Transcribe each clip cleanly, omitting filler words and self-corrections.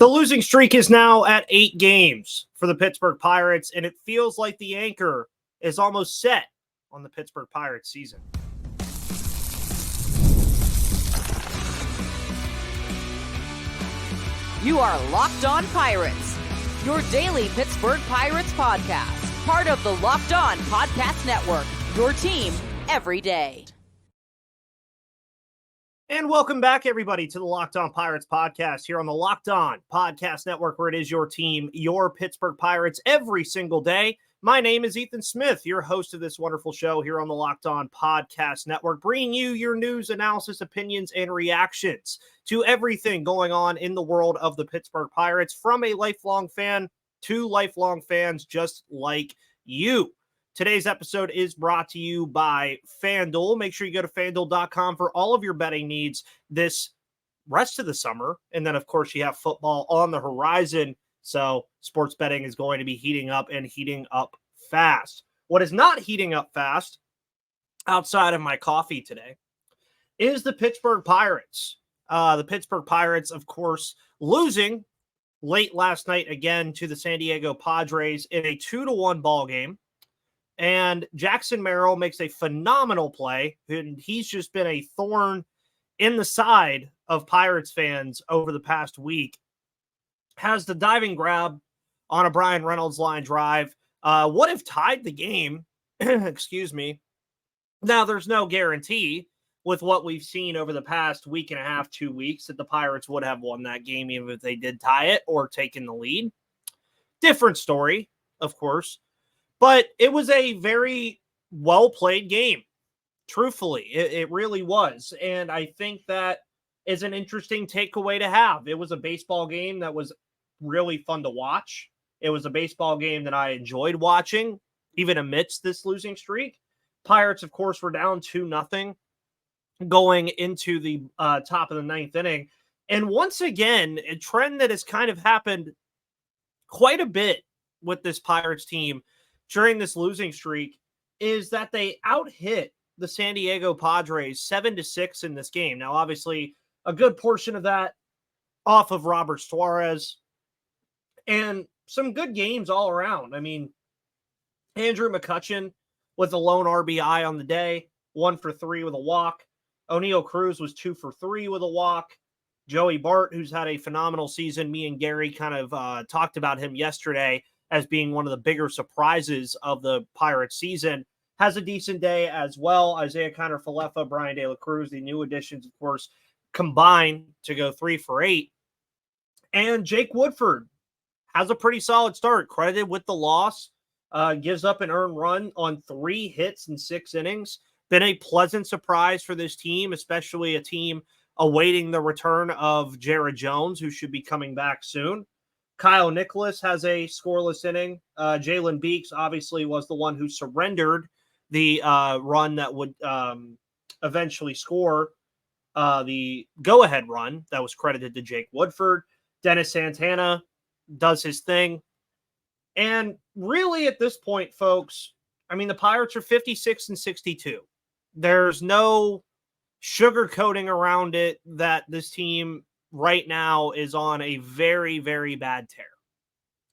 The losing streak is now at 8 games for the Pittsburgh Pirates, and it feels like the anchor is almost set on the Pittsburgh Pirates season. You are Locked On Pirates, your daily Pittsburgh Pirates podcast, part of the Locked On Podcast Network, your team every day. And welcome back, everybody, to the Locked On Pirates podcast here on the Locked On Podcast Network, where it is your team, your Pittsburgh Pirates, every single day. My name is Ethan Smith, your host of this wonderful show here on the Locked On Podcast Network, bringing you your news, analysis, opinions, and reactions to everything going on in the world of the Pittsburgh Pirates, from a lifelong fan to lifelong fans just like you. Today's episode is brought to you by FanDuel. Make sure you go to FanDuel.com for all of your betting needs this rest of the summer. And then, of course, you have football on the horizon. So sports betting is going to be heating up and heating up fast. What is not heating up fast outside of my coffee today is the Pittsburgh Pirates. The Pittsburgh Pirates, of course, losing late last night again to the San Diego Padres in a 2-1 ball game. And Jackson Merrill makes a phenomenal play, and he's just been a thorn in the side of Pirates fans over the past week. Has the diving grab on a Brian Reynolds line drive. Would have tied the game. Excuse me. Now, there's no guarantee with what we've seen over the past week and a half, 2 weeks, that the Pirates would have won that game even if they did tie it or taken the lead. Different story, of course. But it was a very well-played game, truthfully. It really was. And I think that is an interesting takeaway to have. It was a baseball game that was really fun to watch. It was a baseball game that I enjoyed watching, even amidst this losing streak. Pirates, of course, were down 2-0 going into the top of the ninth inning. And once again, a trend that has kind of happened quite a bit with this Pirates team during this losing streak is that they out-hit the San Diego Padres 7-6 in this game. Now, obviously, a good portion of that off of Robert Suarez, and some good games all around. I mean, Andrew McCutchen with a lone RBI on the day, 1 for 3 with a walk. O'Neal Cruz was 2 for 3 with a walk. Joey Bart, who's had a phenomenal season. Me and Gary kind of talked about him yesterday as being one of the bigger surprises of the Pirates season, has a decent day as well. Isaiah Kiner-Falefa, Brian De La Cruz, the new additions, of course, combined to go 3 for 8. And Jake Woodford has a pretty solid start, credited with the loss, gives up an earned run on 3 hits in 6 innings. Been a pleasant surprise for this team, especially a team awaiting the return of Jared Jones, who should be coming back soon. Kyle Nicholas has a scoreless inning. Jalen Beeks obviously was the one who surrendered the run that would eventually score the go-ahead run that was credited to Jake Woodford. Dennis Santana does his thing. And really at this point, folks, I mean, the Pirates are 56-62. There's no sugarcoating around it that this team right now is on a very, very bad tear.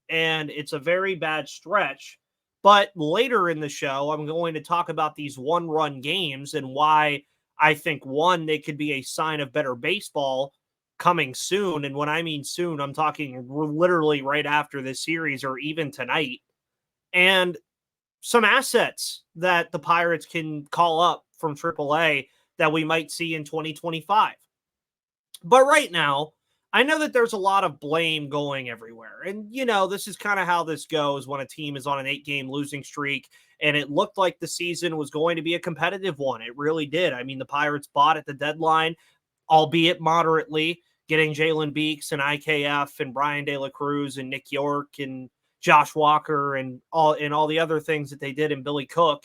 And it's a very bad stretch. But later in the show, I'm going to talk about these one-run games and why I think, one, they could be a sign of better baseball coming soon. And when I mean soon, I'm talking literally right after this series or even tonight. And some assets that the Pirates can call up from AAA that we might see in 2025. But right now, I know that there's a lot of blame going everywhere. And, you know, this is kind of how this goes when a team is on an 8-game losing streak. And it looked like the season was going to be a competitive one. It really did. I mean, the Pirates bought at the deadline, albeit moderately, getting Jalen Beeks and IKF and Brian De La Cruz and Nick York and Josh Walker and all the other things that they did in Billy Cook.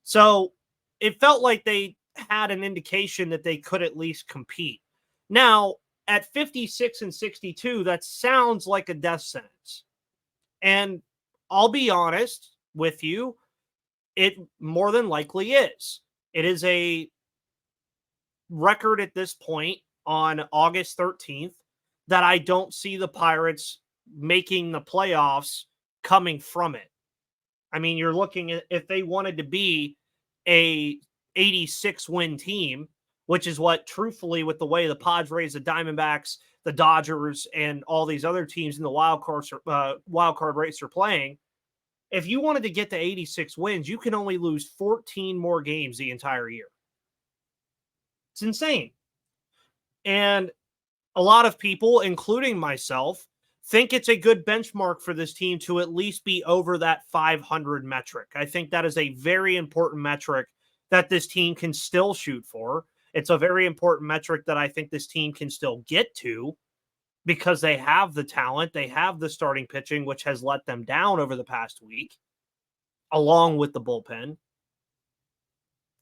So it felt like they had an indication that they could at least compete. Now, at 56-62, that sounds like a death sentence. And I'll be honest with you, it more than likely is. It is a record at this point on August 13th that I don't see the Pirates making the playoffs coming from it. I mean, you're looking at if they wanted to be a 86 win team, which is what, truthfully, with the way the Padres, the Diamondbacks, the Dodgers, and all these other teams in the wild card race are playing. If you wanted to get to 86 wins, you can only lose 14 more games the entire year. It's insane. And a lot of people, including myself, think it's a good benchmark for this team to at least be over that 500 metric. I think that is a very important metric that this team can still shoot for. It's a very important metric that I think this team can still get to because they have the talent, they have the starting pitching, which has let them down over the past week, along with the bullpen.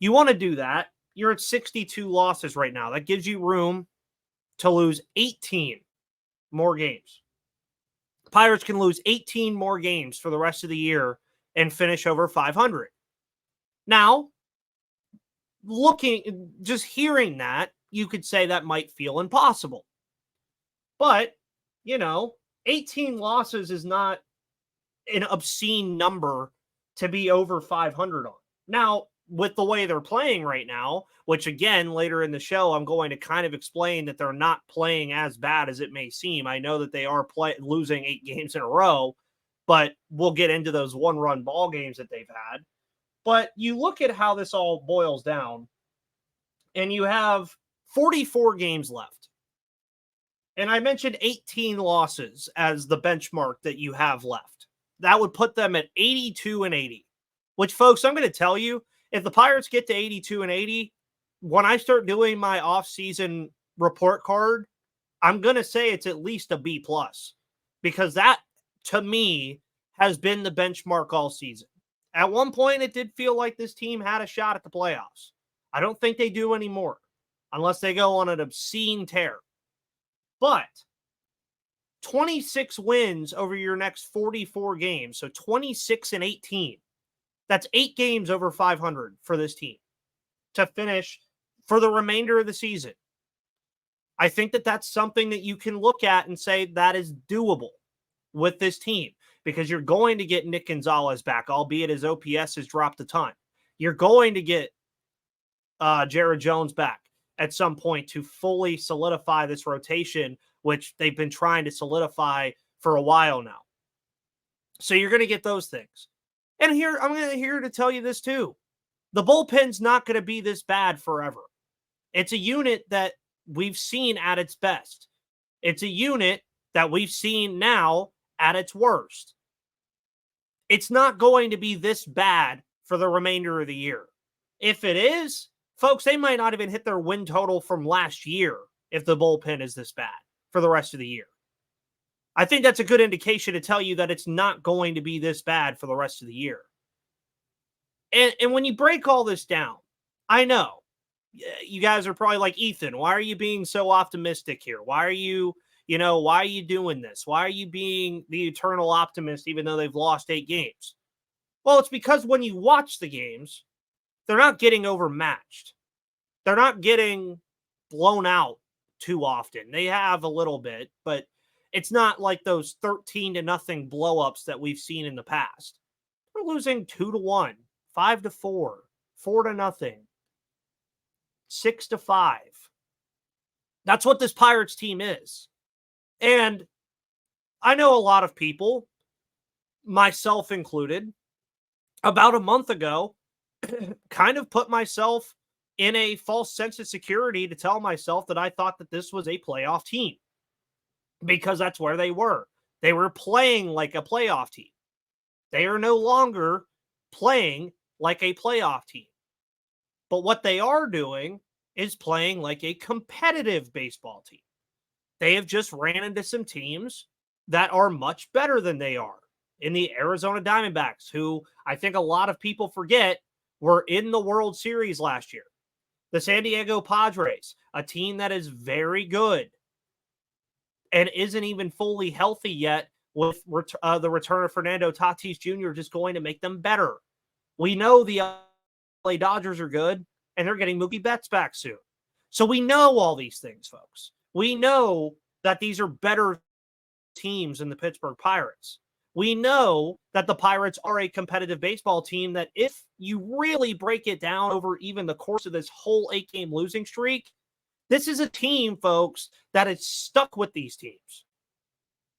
You want to do that. You're at 62 losses right now. That gives you room to lose 18 more games. Pirates can lose 18 more games for the rest of the year and finish over 500. Now, just hearing that, you could say that might feel impossible. But, 18 losses is not an obscene number to be over 500 on. Now, with the way they're playing right now, which again, later in the show, I'm going to kind of explain that they're not playing as bad as it may seem. I know that they are losing 8 games in a row, but we'll get into those one-run ball games that they've had. But you look at how this all boils down, and you have 44 games left. And I mentioned 18 losses as the benchmark that you have left. That would put them at 82-80, which, folks, I'm going to tell you, if the Pirates get to 82-80, when I start doing my off-season report card, I'm going to say it's at least a B+, because that, to me, has been the benchmark all season. At one point, it did feel like this team had a shot at the playoffs. I don't think they do anymore, unless they go on an obscene tear. But 26 wins over your next 44 games, so 26-18. That's 8 games over 500 for this team to finish for the remainder of the season. I think that that's something that you can look at and say that is doable with this team because you're going to get Nick Gonzalez back, albeit his OPS has dropped a ton. You're going to get Jared Jones back at some point to fully solidify this rotation, which they've been trying to solidify for a while now. So you're going to get those things. And here, I'm here to tell you this too. The bullpen's not going to be this bad forever. It's a unit that we've seen at its best. It's a unit that we've seen now at its worst. It's not going to be this bad for the remainder of the year. If it is, folks, they might not even hit their win total from last year if the bullpen is this bad for the rest of the year. I think that's a good indication to tell you that it's not going to be this bad for the rest of the year. And when you break all this down, I know you guys are probably like, Ethan, why are you being so optimistic here? Why are you doing this? Why are you being the eternal optimist even though they've lost 8 games? Well, it's because when you watch the games, they're not getting overmatched. They're not getting blown out too often. They have a little bit, but it's not like those 13-0 blow-ups that we've seen in the past. They're losing 2-1, 5-4, 4-0, 6-5. That's what this Pirates team is. And I know a lot of people, myself included, about a month ago, kind of put myself in a false sense of security to tell myself that I thought that this was a playoff team. Because that's where they were. They were playing like a playoff team. They are no longer playing like a playoff team. But what they are doing is playing like a competitive baseball team. They have just ran into some teams that are much better than they are. In the Arizona Diamondbacks, who I think a lot of people forget were in the World Series last year. The San Diego Padres, a team that is very good and isn't even fully healthy yet, with the return of Fernando Tatis Jr. just going to make them better. We know the LA Dodgers are good, and they're getting Mookie Betts back soon. So we know all these things, folks. We know that these are better teams than the Pittsburgh Pirates. We know that the Pirates are a competitive baseball team that if you really break it down over even the course of this whole 8-game losing streak, this is a team, folks, that is stuck with these teams.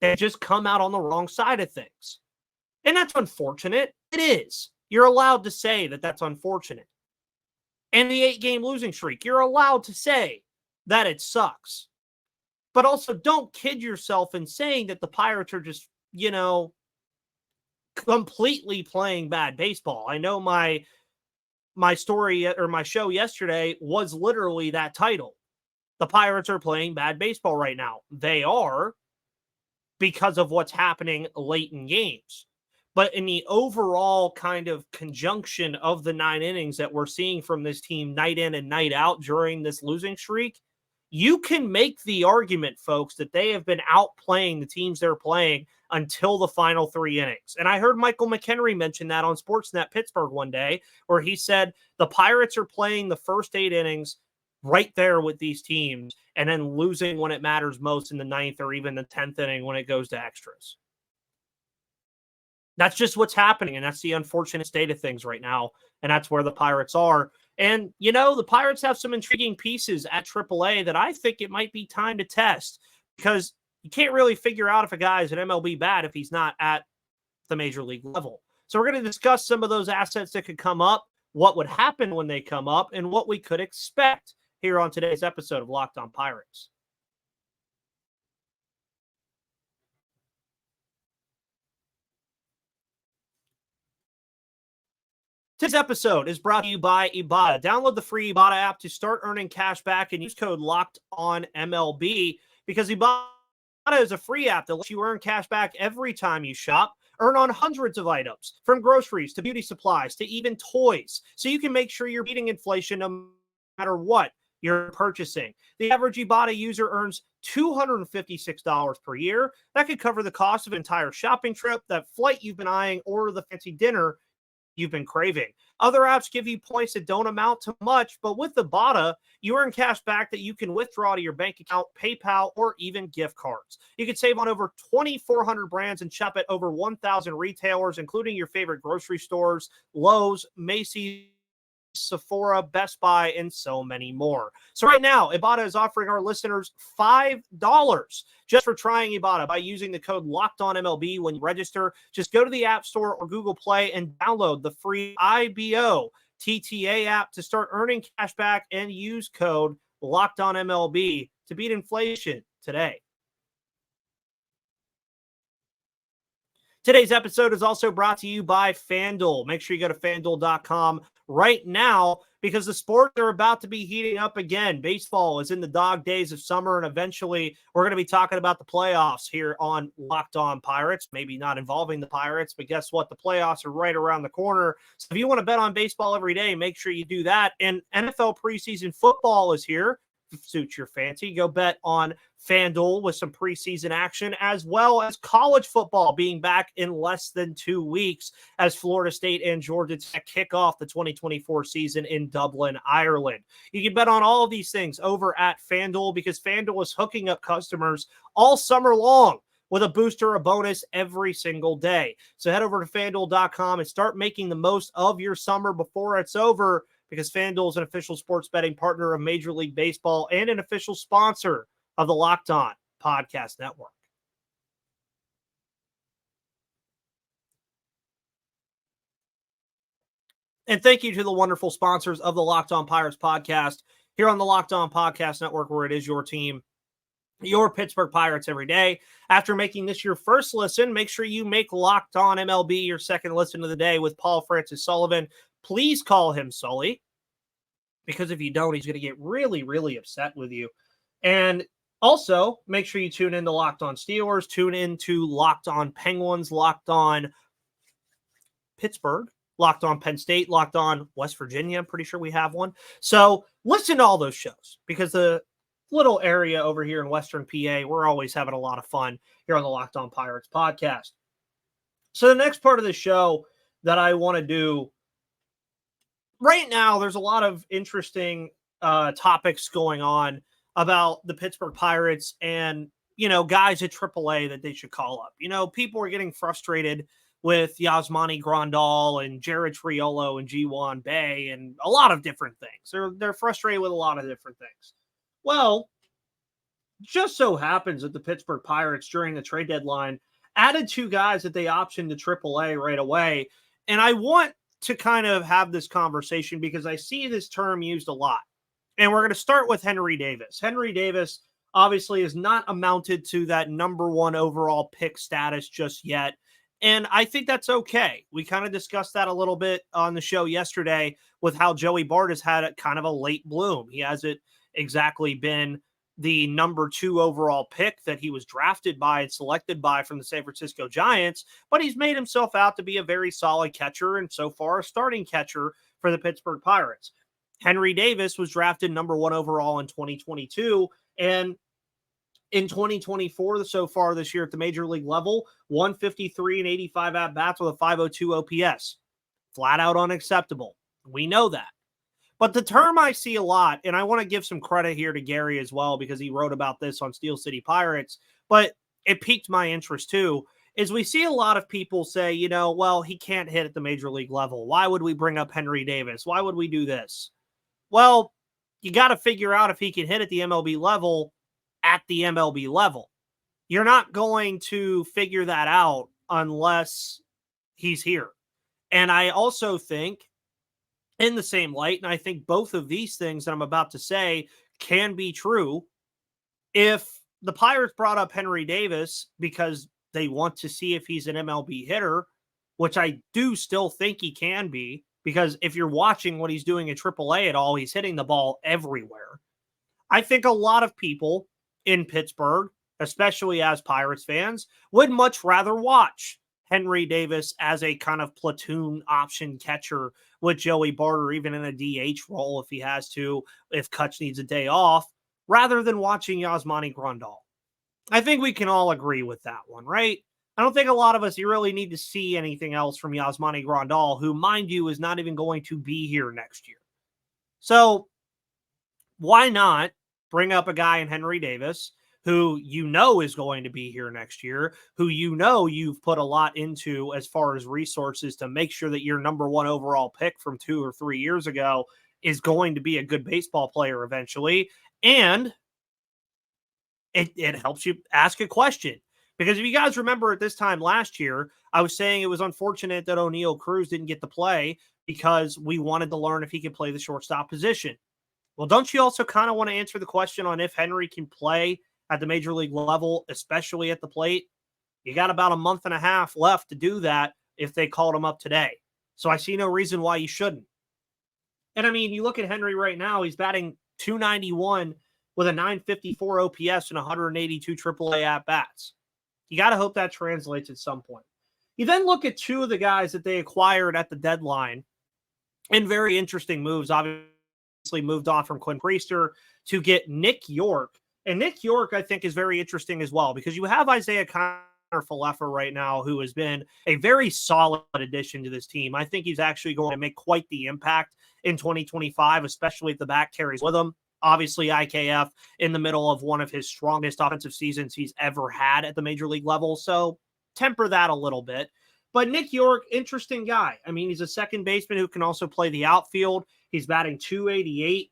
They just come out on the wrong side of things. And that's unfortunate. It is. You're allowed to say that that's unfortunate. And the 8-game losing streak, you're allowed to say that it sucks. But also don't kid yourself in saying that the Pirates are just, completely playing bad baseball. I know my story or my show yesterday was literally that title. The Pirates are playing bad baseball right now. They are, because of what's happening late in games. But in the overall kind of conjunction of the 9 innings that we're seeing from this team night in and night out during this losing streak, you can make the argument, folks, that they have been outplaying the teams they're playing until the final 3 innings. And I heard Michael McHenry mention that on Sportsnet Pittsburgh one day, where he said the Pirates are playing the first 8 innings right there with these teams and then losing when it matters most in the 9th or even the 10th inning when it goes to extras. That's just what's happening, and that's the unfortunate state of things right now, and that's where the Pirates are. And, the Pirates have some intriguing pieces at AAA that I think it might be time to test, because you can't really figure out if a guy is an MLB bat if he's not at the major league level. So we're going to discuss some of those assets that could come up, what would happen when they come up, and what we could expect here on today's episode of Locked On Pirates. Today's episode is brought to you by Ibotta. Download the free Ibotta app to start earning cash back and use code LOCKEDONMLB, because Ibotta is a free app that lets you earn cash back every time you shop. Earn on hundreds of items, from groceries to beauty supplies to even toys, so you can make sure you're beating inflation no matter what you're purchasing. The average Ibotta user earns $256 per year. That could cover the cost of an entire shopping trip, that flight you've been eyeing, or the fancy dinner you've been craving. Other apps give you points that don't amount to much, but with Ibotta, you earn cash back that you can withdraw to your bank account, PayPal, or even gift cards. You can save on over 2,400 brands and shop at over 1,000 retailers, including your favorite grocery stores, Lowe's, Macy's, Sephora, Best Buy, and so many more. So right now, Ibotta is offering our listeners $5 just for trying Ibotta by using the code LOCKEDONMLB when you register. Just go to the App Store or Google Play and download the free IBO TTA app to start earning cash back and use code LOCKEDONMLB to beat inflation today. Today's episode is also brought to you by FanDuel. Make sure you go to FanDuel.com right now, because the sports are about to be heating up again. Baseball is in the dog days of summer, and eventually we're going to be talking about the playoffs here on Locked On Pirates. Maybe not involving the Pirates, but guess what? The playoffs are right around the corner. So if you want to bet on baseball every day, make sure you do that. And NFL preseason football is here. Suits your fancy. Go bet on FanDuel with some preseason action, as well as college football being back in less than 2 weeks as Florida State and Georgia Tech kick off the 2024 season in Dublin, Ireland. You can bet on all of these things over at FanDuel, because FanDuel is hooking up customers all summer long with a booster or a bonus every single day. So head over to FanDuel.com and start making the most of your summer before it's over, because FanDuel is an official sports betting partner of Major League Baseball and an official sponsor of the Locked On Podcast Network. And thank you to the wonderful sponsors of the Locked On Pirates podcast here on the Locked On Podcast Network, where it is your team, your Pittsburgh Pirates, every day. After making this your first listen, make sure you make Locked On MLB your second listen of the day with Paul Francis Sullivan. Please call him Sully, because if you don't, he's going to get really, really upset with you. And also, make sure you tune in to Locked On Steelers, tune in to Locked On Penguins, Locked On Pittsburgh, Locked On Penn State, Locked On West Virginia. I'm pretty sure we have one. So listen to all those shows, because the little area over here in Western PA, we're always having a lot of fun here on the Locked On Pirates podcast. So the next part of the show that I want to do right now, there's a lot of interesting topics going on about the Pittsburgh Pirates and guys at AAA that they should call up. People are getting frustrated with Yasmani Grandal and Jared Triolo and G1 Bay and a lot of different things. They're frustrated with a lot of different things. Well, just so happens that the Pittsburgh Pirates during the trade deadline added 2 guys that they optioned to AAA right away. And I want to kind of have this conversation because I see this term used a lot. And we're going to start with Henry Davis. Henry Davis obviously is not amounted to that number 1 overall pick status just yet. And I think that's okay. We kind of discussed that a little bit on the show yesterday with how Joey Bart has had a kind of a late bloom. He hasn't exactly been the number 2 overall pick that he was drafted by and selected by from the San Francisco Giants, but he's made himself out to be a very solid catcher and so far a starting catcher for the Pittsburgh Pirates. Henry Davis was drafted number 1 overall in 2022, and in 2024, so far this year at the major league level, 153 and 85 at-bats with a 502 OPS. Flat out unacceptable. We know that. But the term I see a lot, and I want to give some credit here to Gary as well because he wrote about this on Steel City Pirates, but it piqued my interest too, is we see a lot of people say, well, he can't hit at the major league level. Why would we bring up Henry Davis? Why would we do this? Well, you got to figure out if he can hit at the MLB level at the MLB level. You're not going to figure that out unless he's here. And I also think in the same light, and I think both of these things that I'm about to say can be true, if the Pirates brought up Henry Davis because they want to see if he's an MLB hitter, which I do still think he can be, because if you're watching what he's doing in AAA at all, he's hitting the ball everywhere. I think a lot of people in Pittsburgh, especially as Pirates fans, would much rather watch Henry Davis as a kind of platoon option catcher with Joey Bart, or even in a DH role if he has to, if Kutch needs a day off, rather than watching Yasmani Grandal. I think we can all agree with that one, right? I don't think a lot of us really need to see anything else from Yasmani Grandal, who, mind you, is not even going to be here next year. So why not bring up a guy in Henry Davis who is going to be here next year, who you've put a lot into as far as resources to make sure that your number 1 overall pick from 2 or 3 years ago is going to be a good baseball player eventually. And it helps you ask a question. Because if you guys remember at this time last year, I was saying it was unfortunate that O'Neal Cruz didn't get to play because we wanted to learn if he could play the shortstop position. Well, don't you also kind of want to answer the question on if Henry can play at the major league level, especially at the plate? You got about a month and a half left to do that if they called him up today. So I see no reason why you shouldn't. And I mean, you look at Henry right now, he's batting .291 with a .954 OPS and 182 AAA at-bats. You got to hope that translates at some point. You then look at 2 of the guys that they acquired at the deadline in very interesting moves. Obviously moved on from Quinn Priester to get Nick York. And Nick York, I think, is very interesting as well because you have Isaiah Kiner-Falefa right now, who has been a very solid addition to this team. I think he's actually going to make quite the impact in 2025, especially if the back carries with him. Obviously, IKF in the middle of one of his strongest offensive seasons he's ever had at the major league level. So temper that a little bit. But Nick York, interesting guy. I mean, he's a second baseman who can also play the outfield. He's batting .288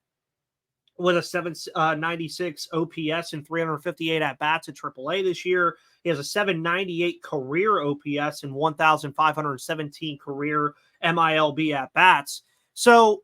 with a 796 OPS and 358 at-bats at AAA this year. He has a 798 career OPS and 1,517 career MILB at-bats. So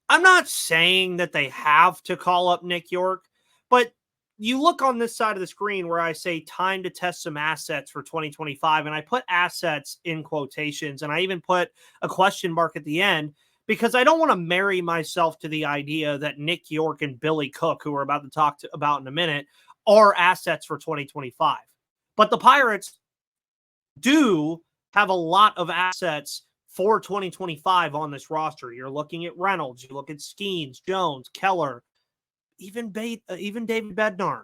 I'm not saying that they have to call up Nick York, but you look on this side of the screen where I say time to test some assets for 2025, and I put assets in quotations, and I even put a question mark at the end because I don't want to marry myself to the idea that Nick York and Billy Cook, who we're about to talk about in a minute, are assets for 2025. But the Pirates do have a lot of assets for 2025 on this roster. You're looking at Reynolds, you look at Skeens, Jones, Keller, even David Bednar,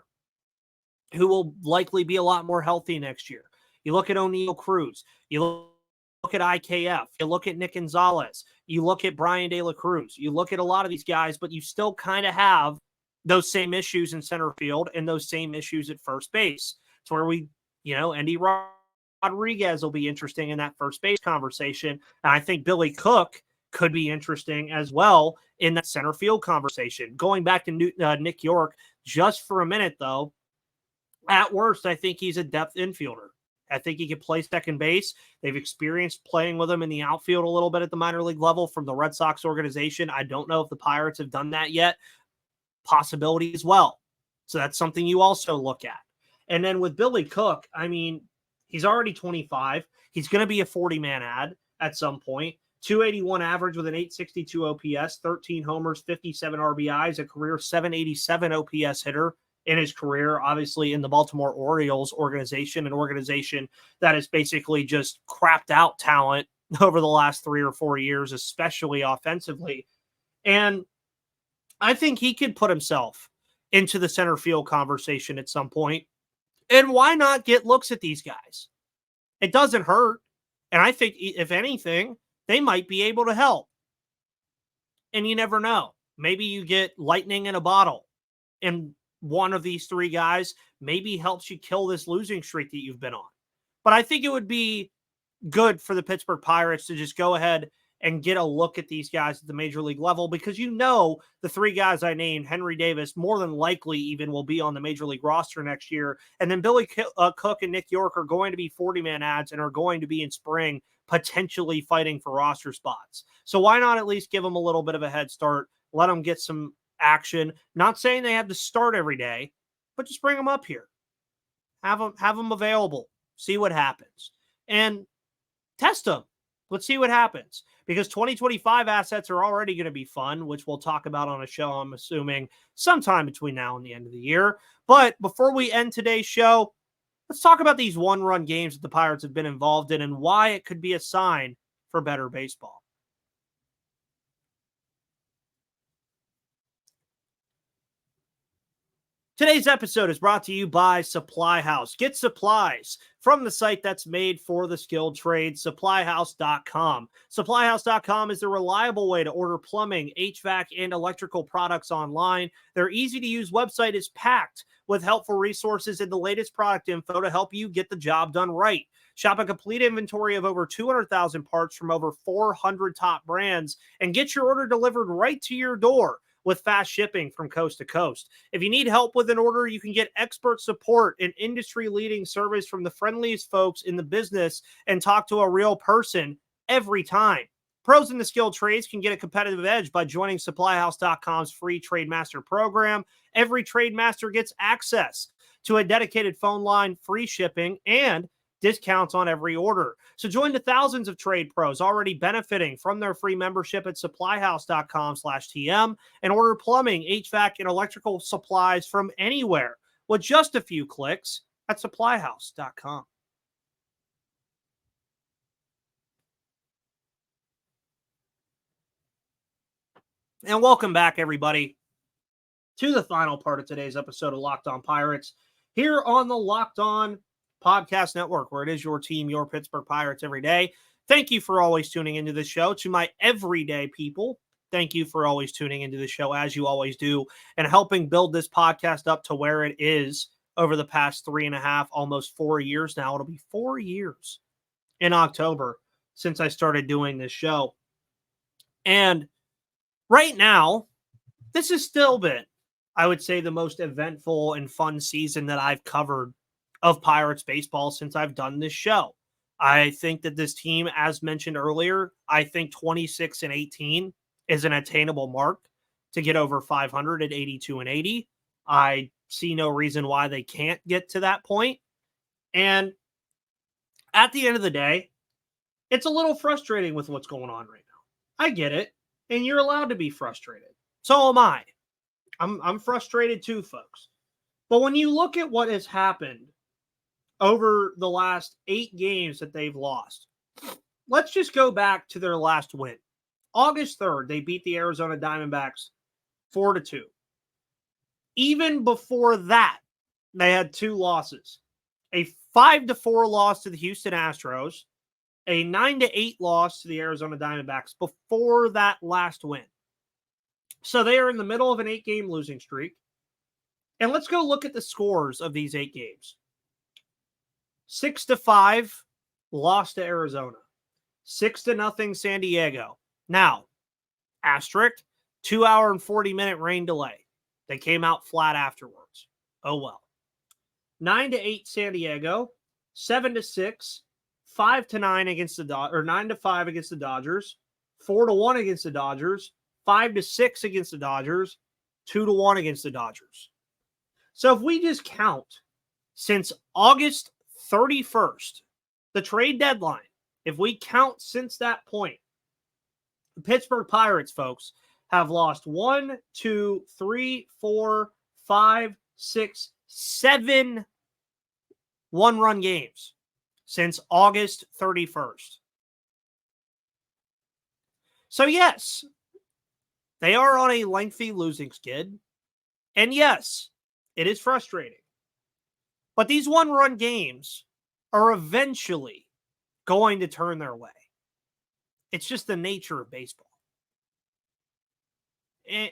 who will likely be a lot more healthy next year. You look at O'Neal Cruz, you look at IKF, you look at Nick Gonzalez, you look at Brian De La Cruz, you look at a lot of these guys, but you still kind of have those same issues in center field and those same issues at first base. It's where Andy Rodriguez will be interesting in that first base conversation. And I think Billy Cook could be interesting as well in that center field conversation. Going back to Nick York just for a minute, though, at worst, I think he's a depth infielder. I think he can play second base. They've experienced playing with him in the outfield a little bit at the minor league level from the Red Sox organization. I don't know if the Pirates have done that yet. Possibility as well. So that's something you also look at. And then with Billy Cook, I mean, he's already 25. He's going to be a 40-man ad at some point. 281 average with an 862 OPS, 13 homers, 57 RBIs, a career 787 OPS hitter in his career, obviously in the Baltimore Orioles organization, an organization that has basically just crapped out talent over the last 3 or 4 years, especially offensively. And I think he could put himself into the center field conversation at some point. And why not get looks at these guys? It doesn't hurt. And I think, if anything, they might be able to help. And you never know. Maybe you get lightning in a bottle. And one of these 3 guys maybe helps you kill this losing streak that you've been on. But I think it would be good for the Pittsburgh Pirates to just go ahead and get a look at these guys at the major league level, because the 3 guys I named, Henry Davis, more than likely even will be on the major league roster next year. And then Billy Cook and Nick York are going to be 40-man ads and are going to be in spring potentially fighting for roster spots. So why not at least give them a little bit of a head start, let them get some action. Not saying they have to start every day, but just bring them up here. Have them available. See what happens. And test them. Let's see what happens. Because 2025 assets are already going to be fun, which we'll talk about on a show, I'm assuming, sometime between now and the end of the year. But before we end today's show, let's talk about these one-run games that the Pirates have been involved in and why it could be a sign for better baseball. Today's episode is brought to you by Supply House. Get supplies from the site that's made for the skilled trades, supplyhouse.com. Supplyhouse.com is the reliable way to order plumbing, HVAC, and electrical products online. Their easy-to-use website is packed with helpful resources and the latest product info to help you get the job done right. Shop a complete inventory of over 200,000 parts from over 400 top brands and get your order delivered right to your door with fast shipping from coast to coast. If you need help with an order, you can get expert support and industry-leading service from the friendliest folks in the business and talk to a real person every time. Pros in the skilled trades can get a competitive edge by joining SupplyHouse.com's free Trade Master program. Every Trade Master gets access to a dedicated phone line, free shipping, and discounts on every order. So join the thousands of trade pros already benefiting from their free membership at supplyhouse.com/TM and order plumbing, HVAC, and electrical supplies from anywhere with just a few clicks at supplyhouse.com. And welcome back, everybody, to the final part of today's episode of Locked On Pirates here on the Locked On Podcast Network, where it is your team, your Pittsburgh Pirates every day. Thank you for always tuning into the show. To my everyday people, thank you for always tuning into the show, as you always do, and helping build this podcast up to where it is over the past 3.5, almost 4 years now. It'll be 4 years in October since I started doing this show. And right now, this has still been, I would say, the most eventful and fun season that I've covered of Pirates baseball since I've done this show. I think that this team, as mentioned earlier, I think 26-18 is an attainable mark to get over 500 at 82-80. I see no reason why they can't get to that point. And at the end of the day, it's a little frustrating with what's going on right now. I get it. And you're allowed to be frustrated. So am I. I'm frustrated too, folks. But when you look at what has happened over the last 8 games that they've lost, let's just go back to their last win. August 3rd, they beat the Arizona Diamondbacks 4-2. Even before that, they had 2 losses. A 5-4 loss to the Houston Astros, a 9-8 loss to the Arizona Diamondbacks before that last win. So they are in the middle of an 8-game losing streak. And let's go look at the scores of these 8 games. 6-5, lost to Arizona. 6-0, San Diego. Now, asterisk, 2 hour and 40-minute rain delay. They came out flat afterwards. Oh well. 9-8, San Diego. 7-6. 5-9 against the Dodgers, or 9-5 against the Dodgers. 4-1 against the Dodgers. 5-6 against the Dodgers. 2-1 against the Dodgers. So if we just count since August 31st, the trade deadline, if we count since that point, the Pittsburgh Pirates, folks, have lost 1, 2, 3, 4, 5, 6, 7 one-run games since August 31st. So yes, they are on a lengthy losing skid. And yes, it is frustrating. But these one-run games are eventually going to turn their way. It's just the nature of baseball.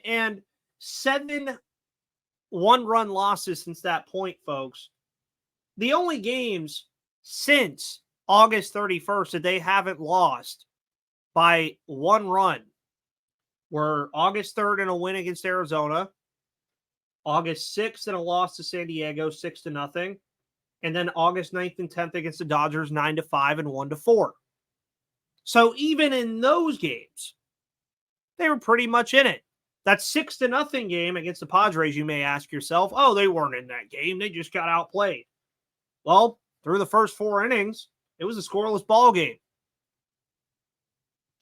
And 7 one-run losses since that point, folks. The only games since August 31st that they haven't lost by 1 run were August 3rd in a win against Arizona, August 6th in a loss to San Diego, 6-0, and then August 9th and 10th against the Dodgers, 9-5 and 1-4. So even in those games, they were pretty much in it. That 6-0 game against the Padres, you may ask yourself, oh, they weren't in that game. They just got outplayed. Well, through the first 4 innings, it was a scoreless ball game.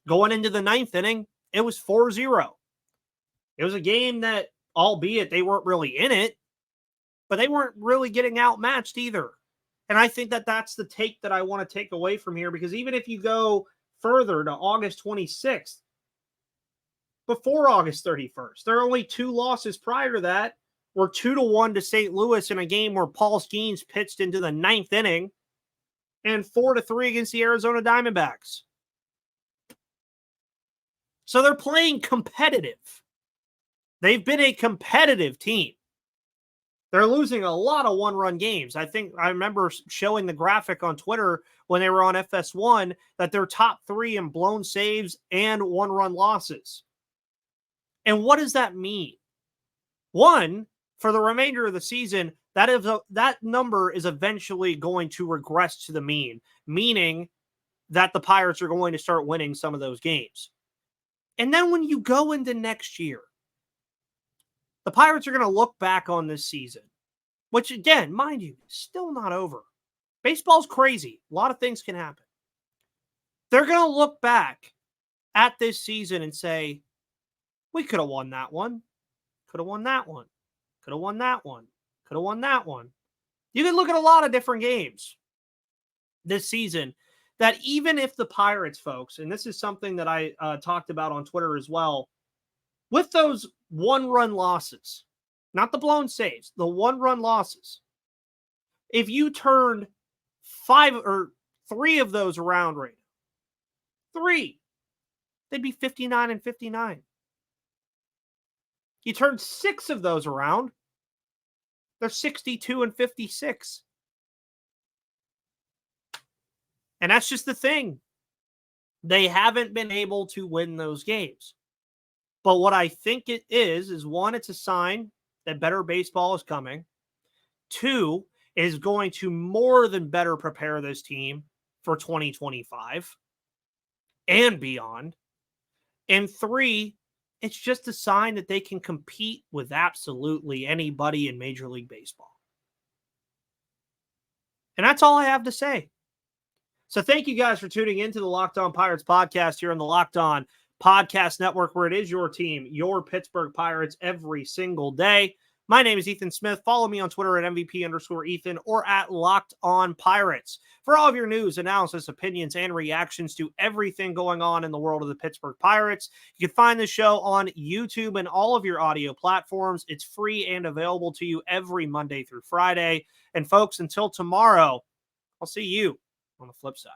Going into the 9th inning, it was 4-0. It was a game that, albeit they weren't really in it, but they weren't really getting outmatched either. And I think that that's the take that I want to take away from here, because even if you go further to August 26th, before August 31st, there are only 2 losses prior to that, were 2-1 to St. Louis in a game where Paul Skeens pitched into the 9th inning, and 4-3 against the Arizona Diamondbacks. So they're playing competitive. They've been a competitive team. They're losing a lot of one-run games. I remember showing the graphic on Twitter when they were on FS1 that they're top 3 in blown saves and one-run losses. And what does that mean? One, for the remainder of the season, that number is eventually going to regress to the mean, meaning that the Pirates are going to start winning some of those games. And then when you go into next year, the Pirates are going to look back on this season, which, again, mind you, is still not over. Baseball's crazy. A lot of things can happen. They're going to look back at this season and say, we could have won that one. Could have won that one. Could have won that one. Could have won that one. You can look at a lot of different games this season that even if the Pirates, folks, and this is something that I talked about on Twitter as well, with those one-run losses, not the blown saves, the one-run losses, if you turned 5 or 3 of those around right now, 3, they'd be 59 and 59. You turned 6 of those around, they're 62 and 56. And that's just the thing. They haven't been able to win those games. But what I think it is one, it's a sign that better baseball is coming. 2, it is going to more than better prepare this team for 2025 and beyond. And 3, it's just a sign that they can compete with absolutely anybody in Major League Baseball. And that's all I have to say. So thank you guys for tuning into the Locked On Pirates podcast here on the Locked On Podcast Network, where it is your team, your Pittsburgh Pirates, every single day. My name is Ethan Smith. Follow me on Twitter at MVP_Ethan or at Locked On Pirates for all of your news, analysis, opinions, and reactions to everything going on in the world of the Pittsburgh Pirates. You can find the show on YouTube and all of your audio platforms. It's free and available to you every Monday through Friday. And folks, until tomorrow, I'll see you on the flip side.